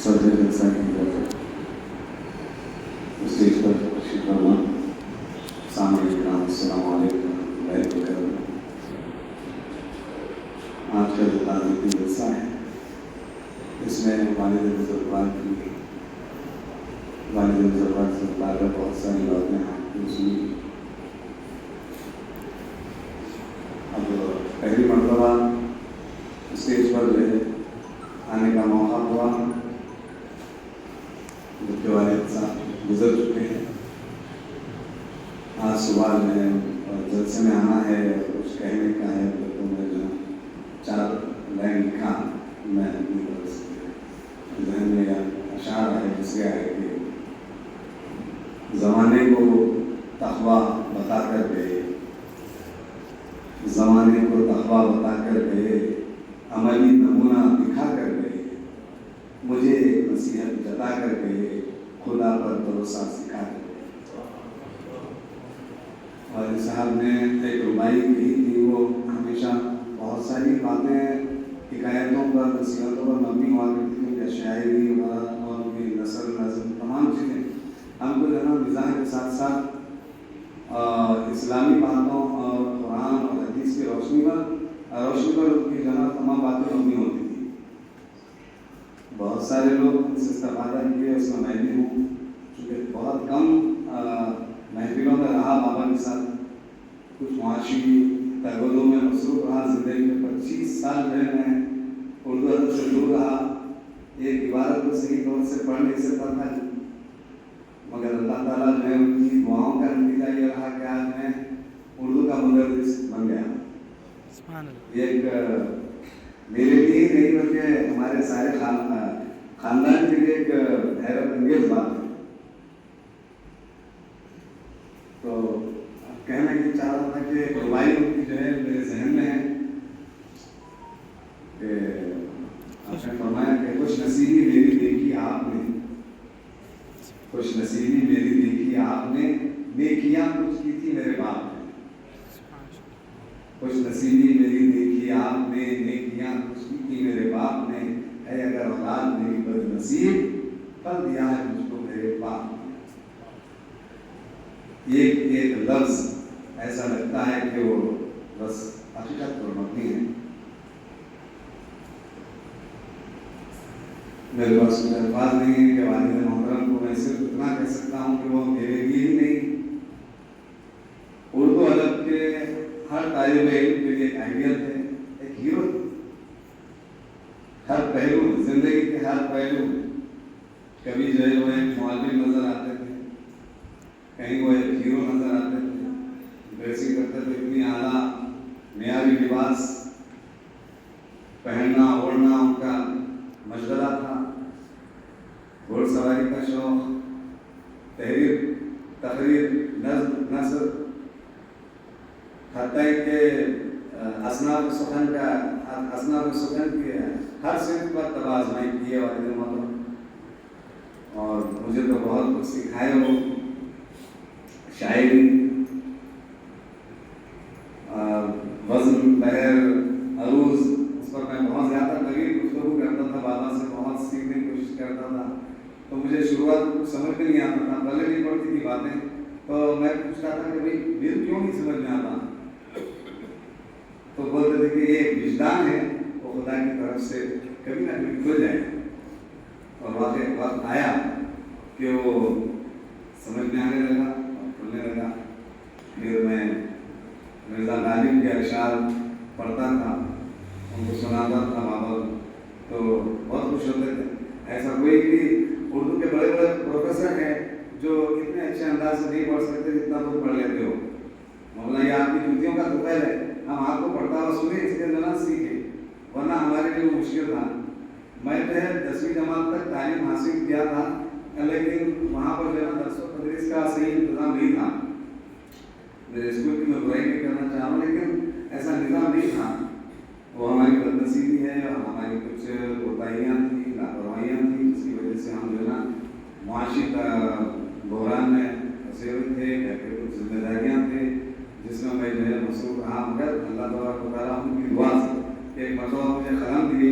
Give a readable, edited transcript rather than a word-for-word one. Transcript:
صدر جلسہ کی جاتا اسٹیج پر تشریف فرما سامعین کرام السلام علیکم ورحمۃ اللہ وبرکاتہ۔ آج کا جو تعلیمی جلسہ ہے اس میں والد بزرگوار سے متعلق بہت ساری باتیں ہیں۔ اب پہلی مرتبہ اسٹیج پر جو ہے آنے کا موقع ہوا جبکہ والد صاحب گزر چکے ہیں۔ آج صبح میں جلسے میں آنا ہے کچھ کہنے کا ہے تو میں جو 4 لائن لکھا میں اپنی طرف سے ذہن میں اشعار ہے جس کا ہے کہ زمانے کو تقویٰ بتا کر گئے، زمانے کو تقویٰ بتا کر گئے، عملی نمونہ دکھا کر گئے، مجھے ایک نصیحت جتا کر گئے، خدا پر بھروسہ سکھا کر گئے۔ والد صاحب نے ایک ربائی کہی تھی، وہ ہمیشہ بہت ساری باتیں حکایتوں پر نصیحتوں پر مبنی ہوا کرتی تھی کہ شاعری اور بھی نثر نظم تمام چیزیں ہم کو جو مزاح کے ساتھ ساتھ اسلامی باتوں اور قرآن اور حدیث کی روشنی پر ان کی تمام باتیں مبنی ہوتی تھی۔ بہت سارے لوگ اس استفادہ کیے، اس میں میں بھی ہوں، چونکہ بہت کم محفلوں میں رہا بابا کے ساتھ، کچھ معاشی تربدوں میں مصروف رہا، زندگی میں 25 سال جو ہے میں اردو ادب سے دور رہا، ایک عبارت کو صحیح طور سے پڑھ نہیں سکتا تھا، مگر اللہ تعالیٰ جو ہے ان کی دعاؤں کا نتیجہ یہ رہا کہ آج میں اردو کا مدرس بن گیا۔ یہ ایک میرے لیے ہی نہیں بلکہ ہمارے سارے خاندان کے لیے ایک حیرت انگیز بات ہے۔ تو کہنا یہ چاہ رہا تھا کہ ربائی کی جو ہے میرے ذہن میں ہے کہ آپ نے فرمایا کہ خوش نصیبی میری دیکھی آپ نے، خوش نصیبی میری دیکھی آپ نے، نیکیاں کچھ کی تھی میرے باپ نے۔ خوش نصیبی میری دیکھی آپ نے، نیکیاں کچھ کی تھی میرے باپ نے، ہے اگر اولاد میری بد نصیب پھل دیا ہے مجھ کو میرے باپ نے۔ ایک لفظ ایسا لگتا ہے کہ وہ بس حقیقت پر مبنی ہے۔ میرے پاس کچھ الفاظ نہیں ہیں کہ والد محترم کو میں صرف اتنا کہہ سکتا ہوں کہ وہ میرے لیے ہی نہیں، اردو ادب کے ہر طالب علم کے لیے ایک اہمیت ہے، ایک ہیرو، ہر پہلو زندگی کے ہر پہلو کبھی جو ہے وہ ایک معلم نظر آتے تھے، کہیں وہ ایک ہیرو نظر آتے تھے، ڈریسنگ کرتے تھے اتنی اعلیٰ معیاری لباس پہننا اوڑھنا ان کا مشغلہ تھا، گھوڑ سواری کا شوق، تحریر تقریر نظم نثر، حتیٰ کہ اصناف سخن کی ہر صنف پر تبازمائی کی ہے والد محترم، اور مجھے تو بہت کچھ سکھائے وہ شاعری، وزن، بحر، عروض، اس پر میں بہت زیادہ طویل گفتگو کرتا تھا، بابا سے بہت سیکھنے کی کوشش کرتا تھا، تو مجھے شروعات کچھ سمجھ میں نہیں آتا تھا، پہلے نہیں پڑتی تھی باتیں، تو میں پوچھتا تھا کہ بھائی میرے کیوں نہیں سمجھ میں آتا، تو بولتے تھے کہ یہ ایک وجدان ہے، وہ خدا کی طرف سے کبھی نہ کبھی کھل جائے، اور واقعی وقت آیا کہ وہ سمجھ میں آنے لگا اور کھلنے لگا۔ پھر میں مرزا غالب کے اشعار پڑھتا تھا، ان کو سناتا تھا بابا، تو بہت خوش ہوتے تھے۔ ایسا کوئی بھی اردو کے بڑے بڑے پروفیسر ہیں جو اتنے اچھے انداز سے نہیں پڑھ سکتے جتنا تم پڑھ لیتے ہو، مولانا یہ آپ کی جوتیوں کا دوپہر ہے، ہم آپ کو پڑھتا ہوا سنیں اس کے ذرا سیکھیں، ورنہ ہمارے لیے وہ مشکل تھا۔ میں جو ہے 10ویں جماعت تک تعلیم حاصل کیا تھا، لیکن وہاں پر جو ہے درس و تدریس کا صحیح انتظام نہیں تھا۔ میرے اسکول کی میں برائی نہیں کرنا چاہ رہا ہوں، لیکن ایسا نظام نہیں تھا۔ وہ ہماری بدنصیبی ہے اور ہماری کچھ کوتاہیاں تھیں، لاپرواہیاں تھیں، جس کی وجہ سے ہم جو ہے نا معاشی بحران میں پھنسے ہوئے تھے، کچھ ذمہ داریاں تھے جس میں میں جو ہے مصروف رہا، مگر اللہ تبارک و تعالیٰ ان کی دعا سے ایک مرتبہ مجھے قلم دی،